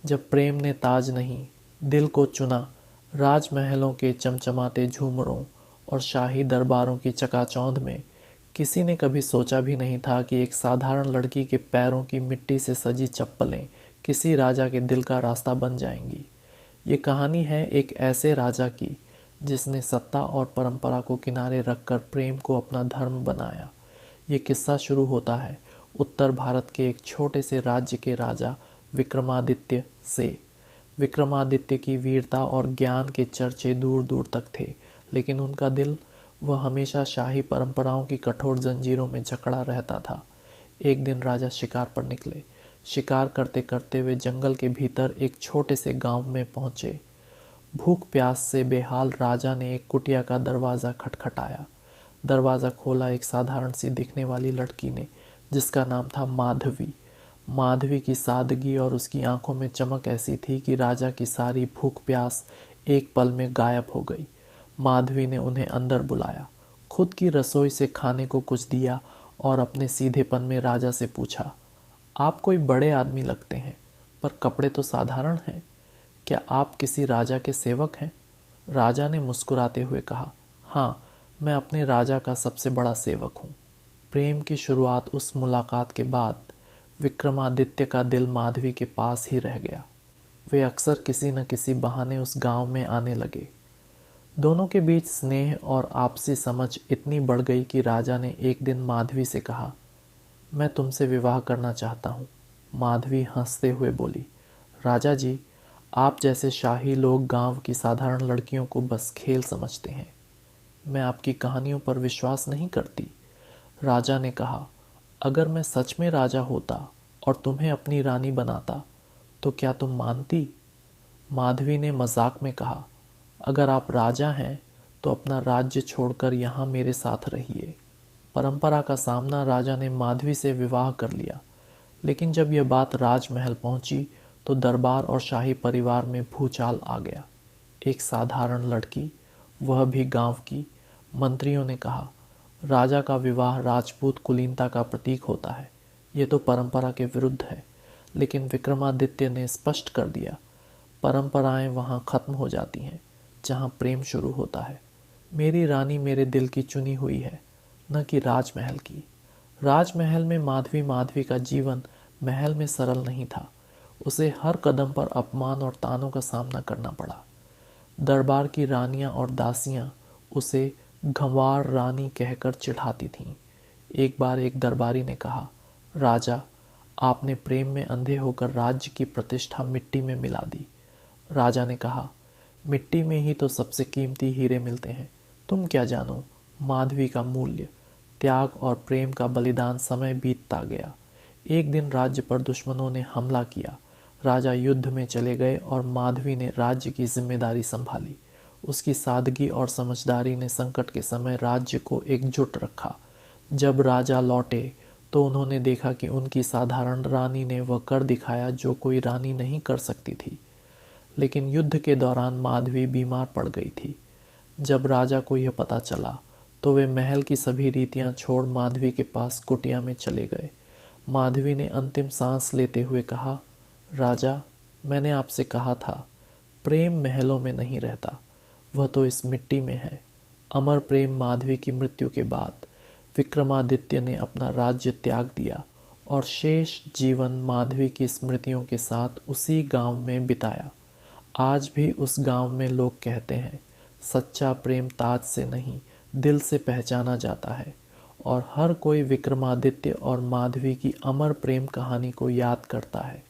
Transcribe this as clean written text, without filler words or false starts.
जब प्रेम ने ताज नहीं दिल को चुना, राजमहलों के चमचमाते झूमरों और शाही दरबारों की चकाचौंध में किसी ने कभी सोचा भी नहीं था कि एक साधारण लड़की के पैरों की मिट्टी से सजी चप्पलें किसी राजा के दिल का रास्ता बन जाएंगी। ये कहानी है एक ऐसे राजा की जिसने सत्ता और परंपरा को किनारे रखकर प्रेम को अपना धर्म बनाया। ये किस्सा शुरू होता है उत्तर भारत के एक छोटे से राज्य के राजा विक्रमादित्य से। विक्रमादित्य की वीरता और ज्ञान के चर्चे दूर दूर तक थे, लेकिन उनका दिल वह हमेशा शाही परंपराओं की कठोर जंजीरों में जकड़ा रहता था। एक दिन राजा शिकार पर निकले। शिकार करते करते वे जंगल के भीतर एक छोटे से गांव में पहुंचे। भूख प्यास से बेहाल राजा ने एक कुटिया का दरवाज़ा खटखटाया। दरवाज़ा खोला एक साधारण सी दिखने वाली लड़की ने, जिसका नाम था माधवी। माधवी की सादगी और उसकी आंखों में चमक ऐसी थी कि राजा की सारी भूख प्यास एक पल में गायब हो गई। माधवी ने उन्हें अंदर बुलाया, खुद की रसोई से खाने को कुछ दिया और अपने सीधेपन में राजा से पूछा, आप कोई बड़े आदमी लगते हैं, पर कपड़े तो साधारण हैं। क्या आप किसी राजा के सेवक हैं? राजा ने मुस्कुराते हुए कहा, हाँ, मैं अपने राजा का सबसे बड़ा सेवक हूँ। प्रेम की शुरुआत उस मुलाकात के बाद विक्रमादित्य का दिल माधवी के पास ही रह गया। वे अक्सर किसी न किसी बहाने उस गांव में आने लगे। दोनों के बीच स्नेह और आपसी समझ इतनी बढ़ गई कि राजा ने एक दिन माधवी से कहा, मैं तुमसे विवाह करना चाहता हूँ। माधवी हंसते हुए बोली, राजा जी, आप जैसे शाही लोग गांव की साधारण लड़कियों को बस खेल समझते हैं। मैं आपकी कहानियों पर विश्वास नहीं करती। राजा ने कहा, अगर मैं सच में राजा होता और तुम्हें अपनी रानी बनाता तो क्या तुम मानती? माधवी ने मजाक में कहा, अगर आप राजा हैं तो अपना राज्य छोड़कर यहाँ मेरे साथ रहिए। परंपरा का सामना राजा ने माधवी से विवाह कर लिया, लेकिन जब यह बात राजमहल पहुंची तो दरबार और शाही परिवार में भूचाल आ गया। एक साधारण लड़की, वह भी गांव की। मंत्रियों ने कहा, राजा का विवाह राजपूत कुलीनता का प्रतीक होता है, ये तो परंपरा के विरुद्ध है। लेकिन विक्रमादित्य ने स्पष्ट कर दिया, परंपराएं वहाँ खत्म हो जाती हैं जहाँ प्रेम शुरू होता है। मेरी रानी मेरे दिल की चुनी हुई है, न कि राजमहल की। राजमहल में माधवी का जीवन महल में सरल नहीं था। उसे हर कदम पर अपमान और तानों का सामना करना पड़ा। दरबार की रानियां और दासियां उसे गंवार रानी कहकर चिढ़ाती थीं। एक बार एक दरबारी ने कहा, राजा, आपने प्रेम में अंधे होकर राज्य की प्रतिष्ठा मिट्टी में मिला दी। राजा ने कहा, मिट्टी में ही तो सबसे कीमती हीरे मिलते हैं। तुम क्या जानो माधवी का मूल्य। त्याग और प्रेम का बलिदान। समय बीतता गया। एक दिन राज्य पर दुश्मनों ने हमला किया। राजा युद्ध में चले गए और माधवी ने राज्य की जिम्मेदारी संभाली। उसकी सादगी और समझदारी ने संकट के समय राज्य को एकजुट रखा। जब राजा लौटे तो उन्होंने देखा कि उनकी साधारण रानी ने वह कर दिखाया जो कोई रानी नहीं कर सकती थी। लेकिन युद्ध के दौरान माधवी बीमार पड़ गई थी। जब राजा को यह पता चला तो वे महल की सभी रीतियां छोड़ माधवी के पास कुटिया में चले गए। माधवी ने अंतिम सांस लेते हुए कहा, राजा, मैंने आपसे कहा था, प्रेम महलों में नहीं रहता, वह तो इस मिट्टी में है। अमर प्रेम। माधवी की मृत्यु के बाद विक्रमादित्य ने अपना राज्य त्याग दिया और शेष जीवन माधवी की स्मृतियों के साथ उसी गांव में बिताया। आज भी उस गांव में लोग कहते हैं, सच्चा प्रेम ताज से नहीं, दिल से पहचाना जाता है। और हर कोई विक्रमादित्य और माधवी की अमर प्रेम कहानी को याद करता है।